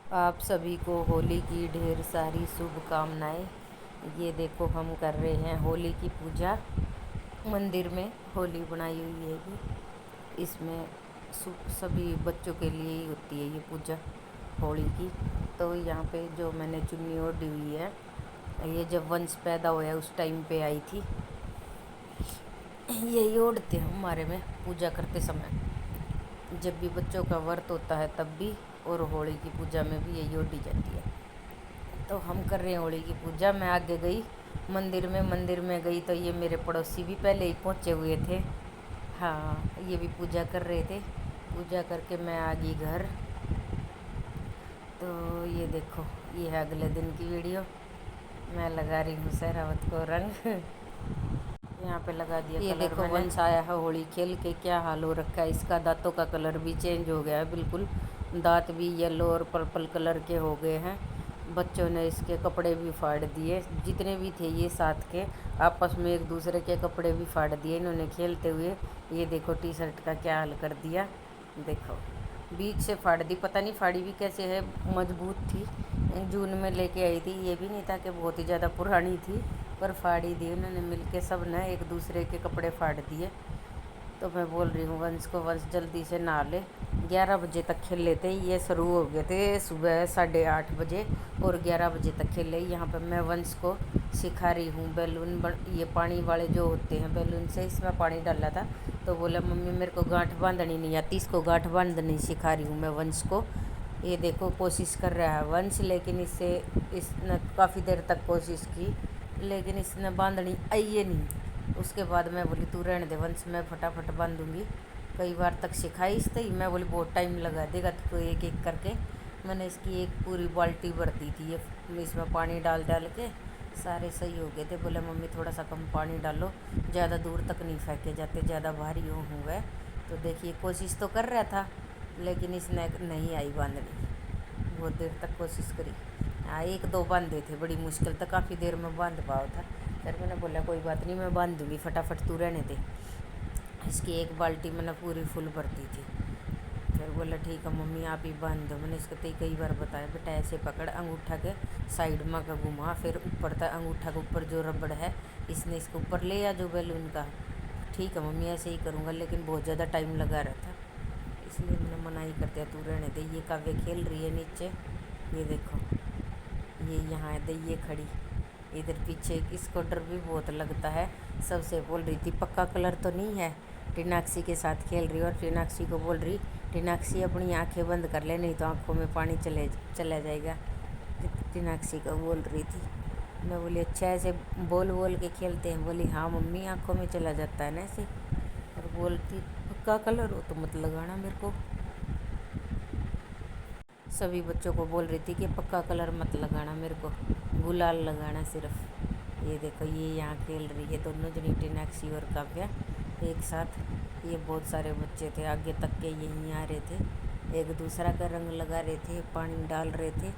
आप सभी को होली की ढेर सारी शुभकामनाएं। ये देखो हम कर रहे हैं होली की पूजा। मंदिर में होली बनाई हुई है ये। इसमें सभी बच्चों के लिए ही होती है ये पूजा होली की। तो यहाँ पे जो मैंने चुन्नी ओढ़ी हुई है, ये जब वंश पैदा हुआ उस टाइम पे आई थी। यही ओढ़ते हैं हमारे में पूजा करते समय, जब भी बच्चों का व्रत होता है तब भी, और होली की पूजा में भी यही ओढ़ी जाती है। तो हम कर रहे हैं होली की पूजा। मैं आगे गई मंदिर में गई तो ये मेरे पड़ोसी भी पहले ही पहुँचे हुए थे। हाँ, ये भी पूजा कर रहे थे। पूजा करके मैं आ गई घर। तो ये देखो, ये है अगले दिन की वीडियो। मैं लगा रही हूँ सहरावत को रंग। यहाँ पे लगा दिया ये देखो वंश आया है होली खेल के, क्या हाल हो रखा है इसका। दांतों का कलर भी चेंज हो गया है बिल्कुल। दांत भी येलो और पर्पल कलर के हो गए हैं। बच्चों ने इसके कपड़े भी फाड़ दिए, जितने भी थे ये साथ के, आपस में एक दूसरे के कपड़े भी फाड़ दिए इन्होंने खेलते हुए। ये देखो टी शर्ट का क्या हाल कर दिया। देखो बीच से फाड़ दी, पता नहीं फाड़ी भी कैसे है, मजबूत थी। जून में लेके आई थी, ये भी नहीं था कि बहुत ही ज़्यादा पुरानी थी, पर फाड़ी दी उन्होंने मिलके, सब ने एक दूसरे के कपड़े फाड़ दिए। तो मैं बोल रही हूँ वंश को, वंश जल्दी से नहा ले। 11 बजे तक खेल लेते, ये शुरू हो गए थे सुबह 8:30 बजे, और 11 बजे तक खेले। यहाँ पर मैं वंश को सिखा रही हूँ बैलून ये पानी वाले जो होते हैं बैलून से, इसमें पानी डाला था तो बोला मम्मी मेरे को गांठ बांधनी नहीं आती, इसको गांठ बांधनी सिखा रही हूँ मैं वंश को। ये देखो कोशिश कर रहा है वंश, लेकिन इसने काफ़ी देर तक कोशिश की, लेकिन इसने बांधनी आई नहीं। उसके बाद मैं बोली तू रहने दे वंश, मैं फटाफट बांधूंगी। कई बार तक सिखाई इससे ही, मैं बोली बहुत टाइम लगा देगा तो एक एक करके। मैंने इसकी एक पूरी बाल्टी भर दी थी ये, इसमें पानी डाल के सारे सही हो गए थे। बोले मम्मी थोड़ा सा कम पानी डालो, ज़्यादा दूर तक नहीं फेंके जाते, ज़्यादा भारी हो गए। तो देखिए कोशिश तो कर रहा था, लेकिन इसने नहीं आई बांधनी, बहुत देर तक कोशिश करी। हाँ, एक दो बांधे थे, बड़ी मुश्किल तक काफ़ी देर में बांध पाया था। फिर मैंने बोला कोई बात नहीं मैं बांध दूँगी, फटाफट तू रहने दे। इसकी एक बाल्टी मैंने पूरी फुल भरती थी। फिर बोला ठीक है मम्मी आप ही बांध दो। मैंने इसको कई बार बताया बेटा ऐसे पकड़, अंगूठा के साइड में का घुमा, फिर ऊपर तक अंगूठा के ऊपर जो रबड़ है इसने इसको ऊपर ले आ जो बैलून का। ठीक है मम्मी ऐसे ही करूँगा, लेकिन बहुत ज़्यादा टाइम लगा रहा था, इसलिए मैंने मना ही कर दिया तू रहने दे। ये काव्य खेल रही है नीचे, ये देखो ये यहाँ है ये खड़ी। इधर पीछे इसको डर भी बहुत लगता है, सबसे बोल रही थी पक्का कलर तो नहीं है। टीनाक्षी के साथ खेल रही और टीनाक्षी को बोल रही टीनाक्षी अपनी आंखें बंद कर ले नहीं तो आंखों में पानी चला जाएगा। टीनाक्षी को बोल रही थी। मैं बोली अच्छा ऐसे बोल के खेलते हैं। बोली हाँ मम्मी आंखों में चला जाता है ना ऐसे। और बोलती पक्का कलर हो तो मत लगाना मेरे को। सभी बच्चों को बोल रही थी कि पक्का कलर मत लगाना मेरे को, गुलाल लगाना सिर्फ। ये देखो ये यहाँ खेल रही है दोनों जनी, टीनाक्षी और काव्या एक साथ। ये बहुत सारे बच्चे थे आगे तक के यहीं आ रहे थे, एक दूसरा का रंग लगा रहे थे, पानी डाल रहे थे।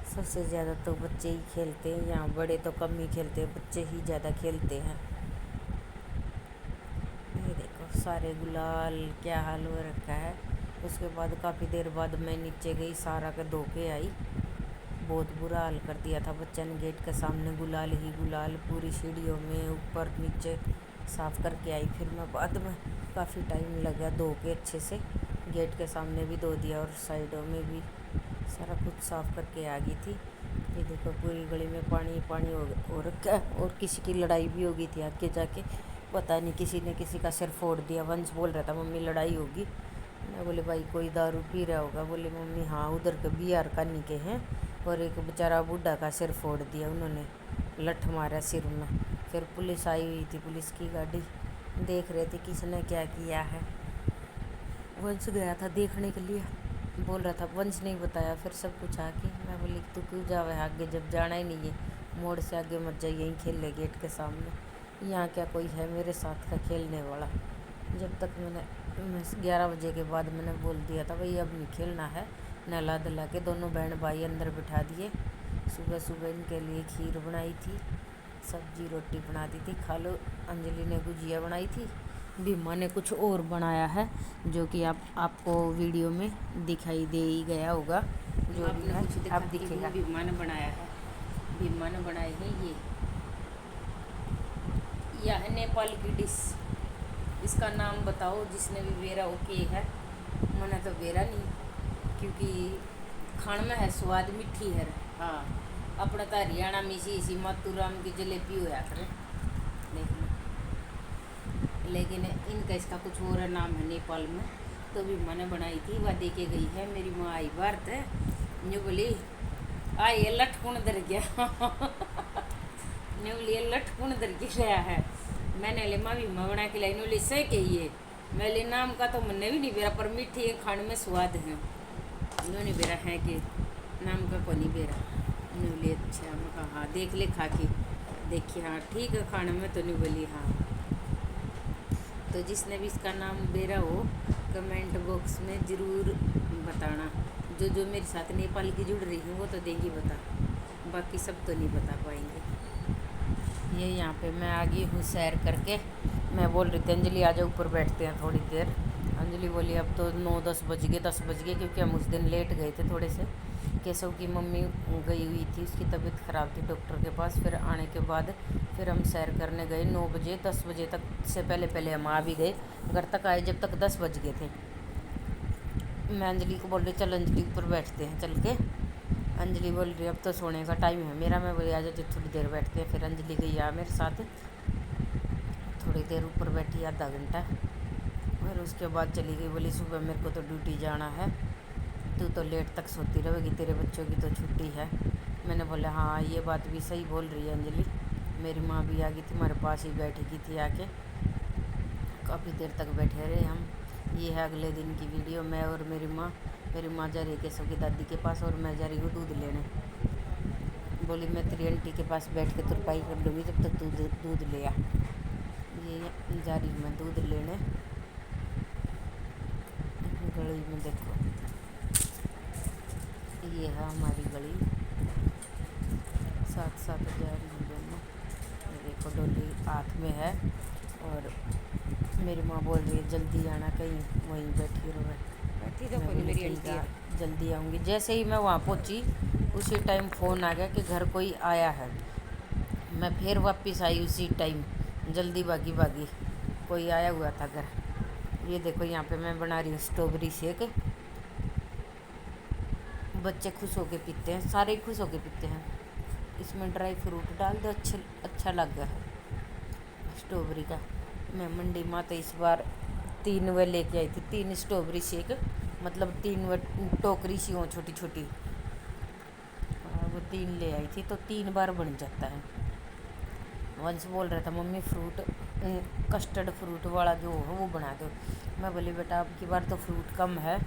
सबसे ज़्यादा तो बच्चे ही खेलते हैं यहाँ, बड़े तो कम ही खेलते हैं, बच्चे ही ज़्यादा खेलते हैं। ये देखो सारे गुलाल, क्या हाल हो रखा है। उसके बाद काफ़ी देर बाद मैं नीचे गई, सारा के धो के आई। बहुत बुरा हाल कर दिया था बच्चा ने, गेट के सामने गुलाल ही गुलाल, पूरी सीढ़ियों में ऊपर नीचे साफ़ करके आई। फिर मैं बाद में काफ़ी टाइम लगा धो के अच्छे से, गेट के सामने भी धो दिया और साइडों में भी सारा कुछ साफ़ करके आ गई थी। ये देखो पूरी गली में पानी पानी हो रखा है, और किसी की लड़ाई भी हो गई थी आगे जाके, पता नहीं किसी ने किसी का सिर फोड़ दिया। वंश बोल रहा था मम्मी लड़ाई होगी। मैं बोले भाई कोई दारू पी रहा होगा। बोले मम्मी हाँ उधर के बिहार कानी के हैं, और एक बेचारा बूढ़ा का सिर फोड़ दिया उन्होंने, लठ मारा सिर में। फिर पुलिस आई हुई थी, पुलिस की गाड़ी, देख रहे थे किसने क्या किया है। वंश गया था देखने के लिए, बोल रहा था वंश नहीं बताया फिर सब कुछ आके। मैं बोली तू क्यों जावे आगे, जब जाना ही नहीं है मोड़ से आगे मत जाइए, यहीं खेल ले गेट के सामने। यहाँ क्या कोई है मेरे साथ का खेलने वाला। जब तक मैं 11 बजे के बाद मैंने बोल दिया था भाई अब नहीं खेलना है। नहला धुला के दोनों बहन भाई अंदर बिठा दिए। सुबह सुबह इनके लिए खीर बनाई थी, सब्जी रोटी बना दी थी, खा लो। अंजलि ने गुजिया बनाई थी, भीमा ने कुछ और बनाया है जो कि आपको वीडियो में दिखाई दे ही गया होगा। जो भी है अब दिखेगा। भीमा ने बनाया है, भीमा ने बनाई है ये। यह है नेपाल की डिश। इसका नाम बताओ जिसने भी बेरा ओके है। मैंने तो बेरा नहीं, क्योंकि खान में है स्वाद मीठी है। हाँ, अपना तो हरियाणा में इसी मातूराम की जलेबी होया करे, लेकिन इनका इसका कुछ और नाम है नेपाल में। तो भी मैंने बनाई थी, वह दे के गई है। मेरी माँ आई भारत न्यू बोली आई ये लटकुन दर गया न्यू बोली लटकुन दर के गया है। मैंने ले माँ भी माँ बना के लाई, न्यू बोली सही कही मैं ले नाम का तो मैंने भी नहीं बेरा, पर मीठी खाने में स्वाद है। न्यू नहीं बेरा है कि नाम का को नहीं बेरा। न्यू बोली अच्छा, मैं कहा हाँ देख ले खा के देखिए, हाँ ठीक है खाने में। तो न्यू बोली हाँ। तो जिसने भी इसका नाम बेरा हो कमेंट बॉक्स में ज़रूर बताना। जो मेरे साथ नेपाल की जुड़ रही है वो तो देंगी बता, बाकी सब तो नहीं बता पाएंगे। ये यहाँ पे मैं आ गई हूँ सैर करके। मैं बोल रही थी अंजलि आ जाओ ऊपर बैठते हैं थोड़ी देर। अंजलि बोली अब तो 9-10 बज गए, 10 बज गए, क्योंकि हम उस दिन लेट गए थे थोड़े से। केशव की मम्मी गई हुई थी, उसकी तबीयत ख़राब थी डॉक्टर के पास। फिर आने के बाद फिर हम सैर करने गए 9 बजे। 10 बजे तक से पहले हम आ भी गए, घर तक आए जब तक 10 बज गए थे। मैं अंजलि को बोल रही चल अंजलि ऊपर बैठते हैं चल के। अंजलि बोल रही अब तो सोने का टाइम है मेरा। मैं बोली आ जाओ थोड़ी देर बैठते हैं। फिर अंजलि गई आ मेरे साथ, थोड़ी देर ऊपर बैठी आधा घंटा। फिर उसके बाद चली गई, बोली सुबह मेरे को तो ड्यूटी जाना है, तू तो लेट तक सोती रहेगी, तेरे बच्चों की तो छुट्टी है। मैंने बोला हाँ ये बात भी सही बोल रही है अंजलि। मेरी माँ भी आ गई थी, हमारे पास ही बैठी की थी आके, काफ़ी देर तक बैठे रहे हम। ये है अगले दिन की वीडियो। मैं और मेरी माँ जा रही है केशव की दादी के पास, और मैं जा रही हूँ दूध लेने। बोली मैं तेरी आंटी के पास बैठ के तुरपाई कर लूँगी जब तक तू दूध ले आ। ये जा रही हूँ मैं दूध लेने। गली में देखो, ये है हमारी गली, साथ साथ जा रही हूँ दोनों। ये देखो डोली हाथ में है, और मेरी माँ बोल रही है जल्दी आना, कहीं वहीं बैठी रहो। बैठी तो कोई मेरी आंटी है। जल्दी आऊँगी। जैसे ही मैं वहाँ पहुँची उसी टाइम फ़ोन आ गया कि घर कोई आया है। मैं फिर वापस आई उसी टाइम, जल्दी भागी कोई आया हुआ था घर। ये देखो यहाँ पे मैं बना रही हूँ स्ट्रॉबेरी शेक। बच्चे खुश होके पीते हैं, सारे ही खुश होके पीते हैं। इसमें ड्राई फ्रूट डाल दो, अच्छा लग गया है स्ट्रॉबेरी का। मैं मंडी माँ तो इस बार 3 वे लेके आई थी, 3 स्ट्रॉबेरी शेक, मतलब 3 टोकरी सी हो छोटी छोटी, वो 3 ले आई थी, तो 3 बार बन जाता है। वंश बोल रहा था मम्मी फ्रूट कस्टर्ड फ्रूट वाला जो हो वो बना दो। मैं बोली बेटा अब की बार तो फ्रूट कम है,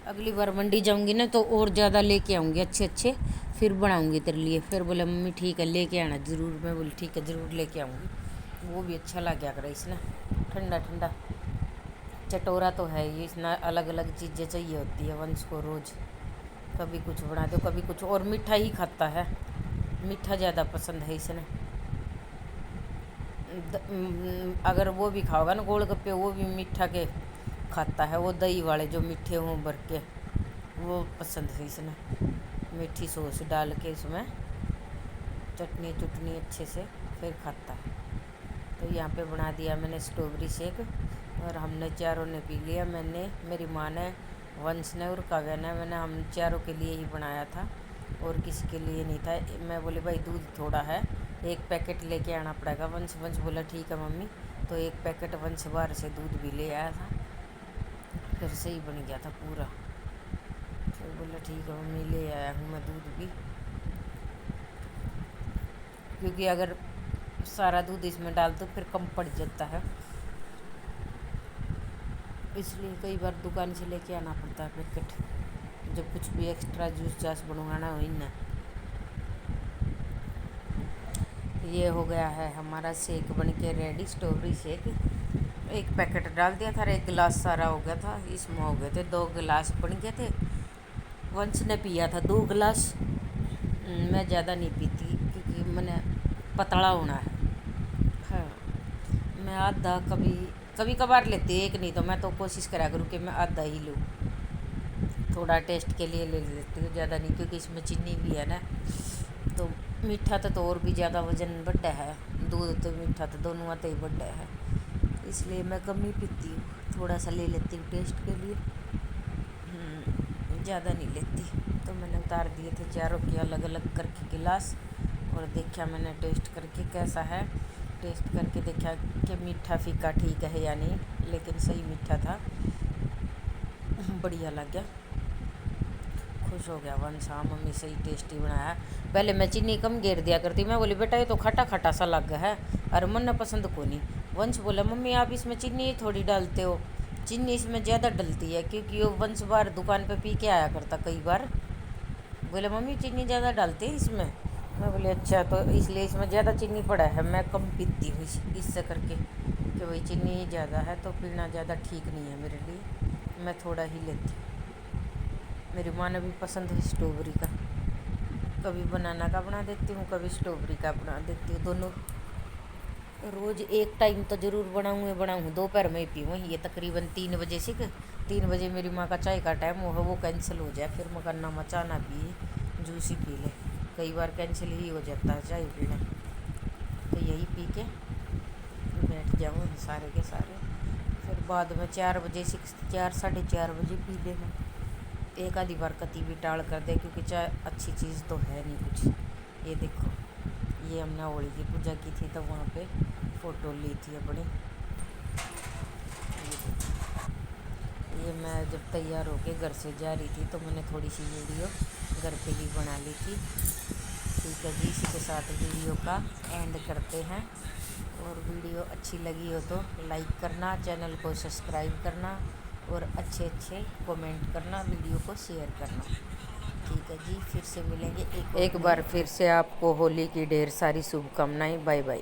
अगली बार मंडी जाऊंगी ना तो और ज़्यादा लेके आऊँगी अच्छे, फिर बनाऊंगी तेरे लिए। फिर बोले मम्मी ठीक है लेके आना ज़रूर। मैं बोली ठीक है ज़रूर लेके आऊँगी। वो भी अच्छा लग गया करे इसने, ठंडा ठंडा। चटोरा तो है ये, इसना अलग अलग चीज़ें चाहिए होती है वंश को रोज़, कभी कुछ बना दो कभी कुछ। और मीठा ही खाता है, मीठा ज़्यादा पसंद है इसने। अगर वो भी खाओगा ना गोलगप्पे, वो भी मीठा के खाता है, वो दही वाले जो मीठे हों भर के, वो पसंद है इसने। मीठी सॉस डाल के इसमें चटनी अच्छे से फिर खाता है। तो यहाँ पे बना दिया मैंने स्ट्रॉबेरी शेक, और हमने चारों ने पी लिया। मैंने, मेरी माँ ने, वंश ने और काव्या ने। हम चारों के लिए ही बनाया था और किसी के लिए नहीं था। मैं बोली भाई दूध थोड़ा है, 1 पैकेट लेके आना पड़ेगा। वंश बोला ठीक है मम्मी। तो 1 पैकेट वंश बाहर से दूध भी ले आया था, फिर से ही बन गया था पूरा। फिर बोला ठीक है मम्मी ले आया हूँ मैं दूध भी, क्योंकि अगर सारा दूध इसमें डाल दो फिर कम पड़ जाता है, इसलिए कई बार दुकान से लेके आना पड़ता है पैकेट, जब कुछ भी एक्स्ट्रा जूस जास बनवाना हो ना। ये हो गया है हमारा शेक बन के रेडी, स्ट्रॉबेरी शेक। 1 पैकेट डाल दिया था, 1 गिलास सारा हो गया था। इसमें हो गए थे 2 गिलास बन गए थे। वंश ने पिया था 2 गिलास, मैं ज़्यादा नहीं पीती क्योंकि मैंने पतला होना है। हाँ, मैं आधा कभी कभार लेती, 1 नहीं तो मैं तो कोशिश करा करूँ कि मैं आधा ही लूँ। थोड़ा टेस्ट के लिए ले लेती हूँ, ज़्यादा नहीं, क्योंकि इसमें चीनी भी है ना, तो मीठा तो और भी ज़्यादा वजन बढ़ा है, दूध तो मीठा तो दोनों आते ही बढ़ा है, इसलिए मैं कम ही पीती हूँ, थोड़ा सा ले लेती हूँ टेस्ट के लिए, ज़्यादा नहीं लेती। तो मैंने उतार दिए थे चारों के अलग अलग करके गिलास, और देखा मैंने टेस्ट करके कैसा है, टेस्ट करके देखा कि मीठा फीका ठीक है या नहीं, लेकिन सही मीठा था, बढ़िया लग गया, खुश हो गया वंश, हाँ मम्मी सही टेस्टी बनाया। पहले मैं चीनी कम घेर दिया करती, मैं बोली बेटा ये तो खट्टा खट्टा सा लग है, और मन ने पसंद को नहीं। वंश बोला मम्मी आप इसमें चीनी थोड़ी डालते हो, चीनी इसमें ज़्यादा डलती है, क्योंकि वो वंश बार दुकान पे पी के आया करता कई बार, बोले मम्मी चीनी ज़्यादा डालते हैं इसमें, मैं बोली अच्छा, तो इसलिए इसमें ज़्यादा चीनी पड़ा है, मैं कम पीती हूँ इससे करके, कि भाई चीनी ज़्यादा है तो पीना ज़्यादा ठीक नहीं है मेरे लिए, मैं थोड़ा ही लेती हूँ। मेरी माँ ने भी पसंद है स्ट्रॉबेरी का, कभी बनाना का बना देती हूँ, कभी स्ट्रॉबेरी का बना देती हूँ, दोनों रोज़ एक टाइम तो ज़रूर बनाऊँ, दोपहर में ही पीऊँ, ये तकरीबन 3 बजे से 3 बजे मेरी माँ का चाय का टाइम वो कैंसिल हो जाए, फिर मैं करना मचा ना पिए, जूस ही पी ले, कई बार कैंसिल ही हो जाता है चाय पीना, तो यही पी के बैठ जाऊँ सारे के सारे, फिर बाद में 4 बजे से 4 साढ़े 4 बजे पी लेना, एक आधी बार कती भी टाल कर दे, क्योंकि चाय अच्छी चीज़ तो है नहीं कुछ। ये देखो, ये हमने होली की पूजा की थी तो वहाँ पे फ़ोटो ली थी अपनी, ये मैं जब तैयार होके घर से जा रही थी तो मैंने थोड़ी सी वीडियो घर पे ही बना ली थी। ठीक है जी, इसी के साथ वीडियो का एंड करते हैं, और वीडियो अच्छी लगी हो तो लाइक करना, चैनल को सब्सक्राइब करना, और अच्छे अच्छे कमेंट करना, वीडियो को शेयर करना। ठीक है जी, फिर से मिलेंगे एक बार फिर से आपको होली की ढेर सारी शुभकामनाएं, बाय बाय।